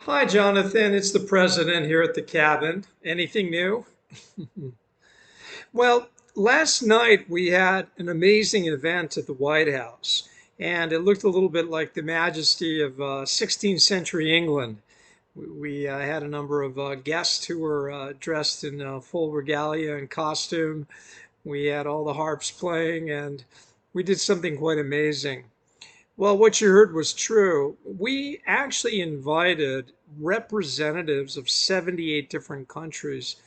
Hi, Jonathan. It's the president here at the cabin. Anything new? Well, last night we had an amazing event at the White House, and it looked a little bit like the majesty of 16th century England. We had a number of guests who were dressed in full regalia and costume. We had all the harps playing, and we did something quite amazing. Well, what you heard was true. We actually invited representatives of 78 different countries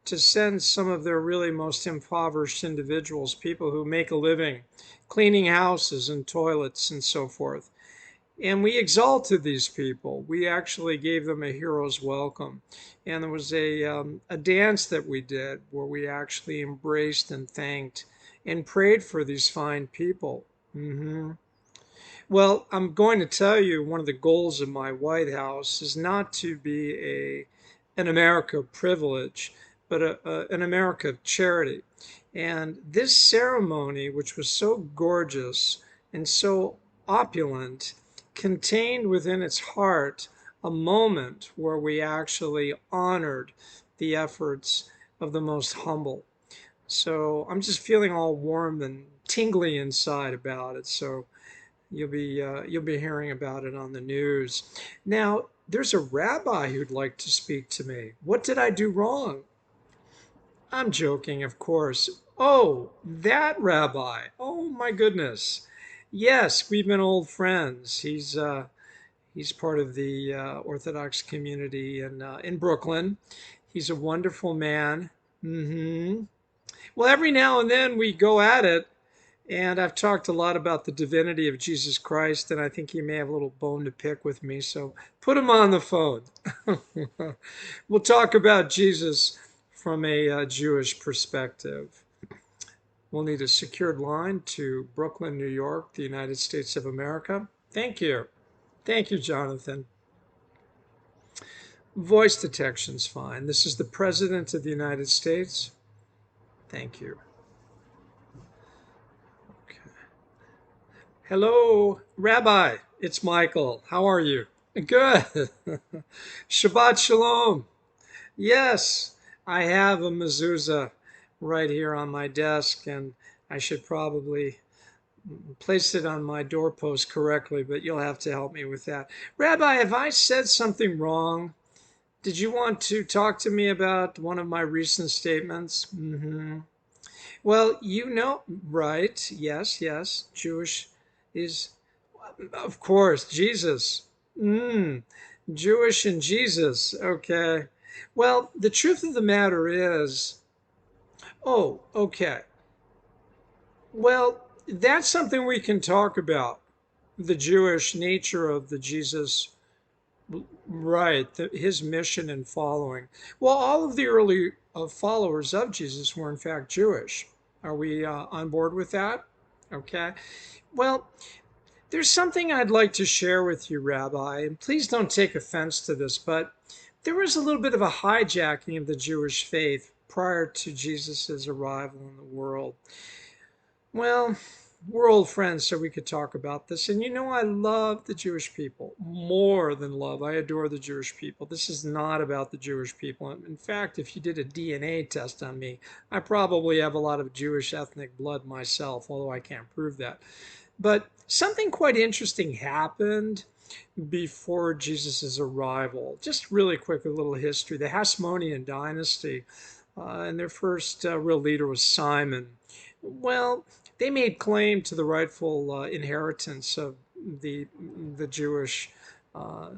to send some of their really most impoverished individuals, people who make a living cleaning houses and toilets and so forth. And we exalted these people. We actually gave them a hero's welcome. And there was a dance that we did where we actually embraced and thanked and prayed for these fine people. Well, I'm going to tell you one of the goals of my White House is not to be an America of privilege, but an America of charity. And this ceremony, which was so gorgeous and so opulent, contained within its heart a moment where we actually honored the efforts of the most humble. So I'm just feeling all warm and tingly inside about it. So you'll be hearing about it on the news. Now, there's a rabbi who'd like to speak to me. What did I do wrong? I'm joking, of course. Oh, that rabbi. Oh my goodness. Yes, we've been old friends. He's part of the Orthodox community in Brooklyn. He's a wonderful man. Well, every now and then we go at it. And I've talked a lot about the divinity of Jesus Christ, and I think he may have a little bone to pick with me. So put him on the phone. We'll talk about Jesus from a Jewish perspective. We'll need a secured line to Brooklyn, New York, the United States of America. Thank you. Thank you, Jonathan. Voice detection's fine. This is the President of the United States. Thank you. Okay. Hello, Rabbi. It's Michael. How are you? Good. Shabbat Shalom. Yes, I have a mezuzah right here on my desk, and I should probably place it on my doorpost correctly, but you'll have to help me with that. Rabbi, have I said something wrong? Did you want to talk to me about one of my recent statements? Well, right? Yes, yes. Jewish is, of course, Jesus. Mm, Jewish and Jesus. Okay. Well, the truth of the matter is, oh, okay. Well, that's something we can talk about. The Jewish nature of the Jesus, right? His mission and following. Well, all of the early followers of Jesus were, in fact, Jewish. Are we on board with that? Okay. Well, there's something I'd like to share with you, Rabbi, and please don't take offense to this, but there was a little bit of a hijacking of the Jewish faith prior to Jesus' arrival in the world. Well, we're old friends, so we could talk about this. And I love the Jewish people more than love. I adore the Jewish people. This is not about the Jewish people. In fact, if you did a DNA test on me, I probably have a lot of Jewish ethnic blood myself, although I can't prove that. But something quite interesting happened before Jesus' arrival. Just really quick, a little history. The Hasmonean dynasty, and their first real leader was Simon. Well, they made claim to the rightful inheritance of the the Jewish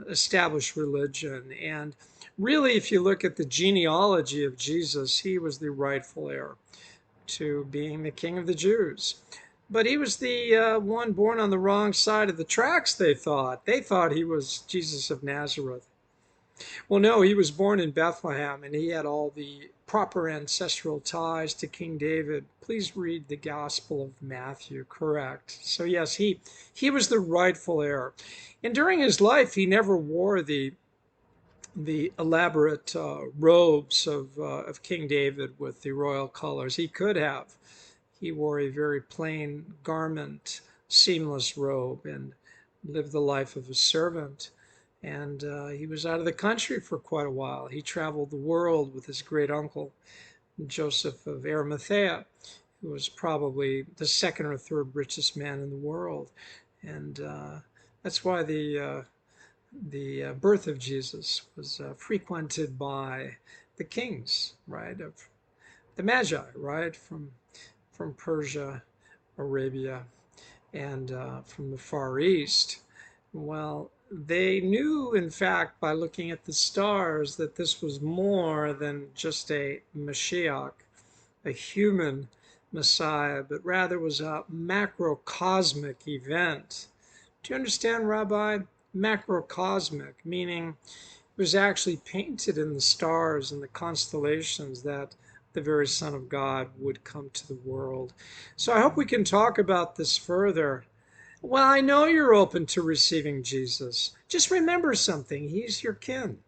established religion. And really, if you look at the genealogy of Jesus, he was the rightful heir to being the king of the Jews. But he was the one born on the wrong side of the tracks, they thought. They thought he was Jesus of Nazareth. Well, no, he was born in Bethlehem and he had all the proper ancestral ties to King David. Please read the Gospel of Matthew, correct. So, yes, he was the rightful heir. And during his life, he never wore the elaborate robes of King David with the royal colors. He could have. He wore a very plain garment, seamless robe, and lived the life of a servant. and he was out of the country for quite a while. He traveled the world with his great uncle, Joseph of Arimathea, who was probably the second or third richest man in the world. And that's why the birth of Jesus was frequented by the kings, right, of the Magi, right, from Persia, Arabia, and from the Far East. Well, they knew, in fact, by looking at the stars, that this was more than just a Mashiach, a human Messiah, but rather was a macrocosmic event. Do you understand, Rabbi? Macrocosmic, meaning it was actually painted in the stars and the constellations that the very Son of God would come to the world. So I hope we can talk about this further. Well, I know you're open to receiving Jesus. Just remember something, he's your kin.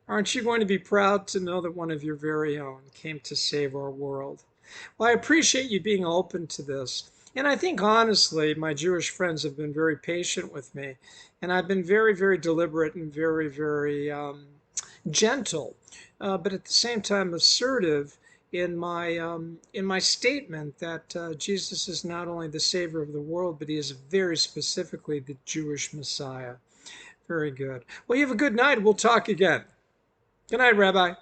Aren't you going to be proud to know that one of your very own came to save our world? Well, I appreciate you being open to this. And I think, honestly, my Jewish friends have been very patient with me. And I've been very, very deliberate and very, very gentle, but at the same time assertive in my statement that Jesus is not only the Savior of the world, but he is very specifically the Jewish Messiah. Very good. Well, you have a good night. We'll talk again. Good night, Rabbi.